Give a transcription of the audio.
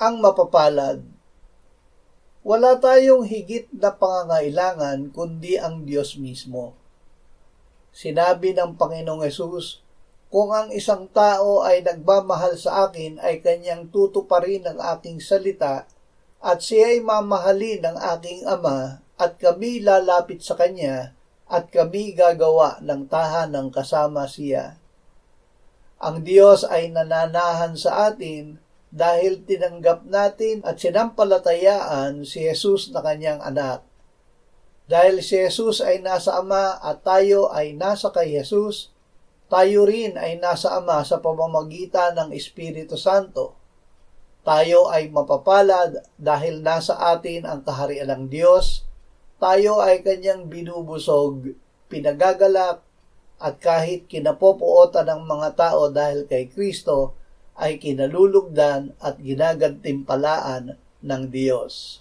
ang mapapalad. Wala tayong higit na pangangailangan kundi ang Diyos mismo. Sinabi ng Panginoong Hesus, kung ang isang tao ay nagmamahal sa akin ay kanyang tutuparin ang aking salita at siya ay mamahalin ng aking Ama at kami lalapit sa kanya at kami gagawa ng tahanang kasama siya. Ang Diyos ay nananahan sa atin dahil tinanggap natin at sinampalatayaan si Jesus na kanyang anak. Dahil si Jesus ay nasa Ama at tayo ay nasa kay Jesus, tayo rin ay nasa Ama sa pamamagitan ng Espiritu Santo. Tayo ay mapapalad dahil nasa atin ang kaharian ng Diyos. Tayo ay kanyang binubusog, pinagagalak, at kahit kinapopuotan ng mga tao dahil kay Kristo, ay kinalulugdan at ginagantimpalaan ng Diyos.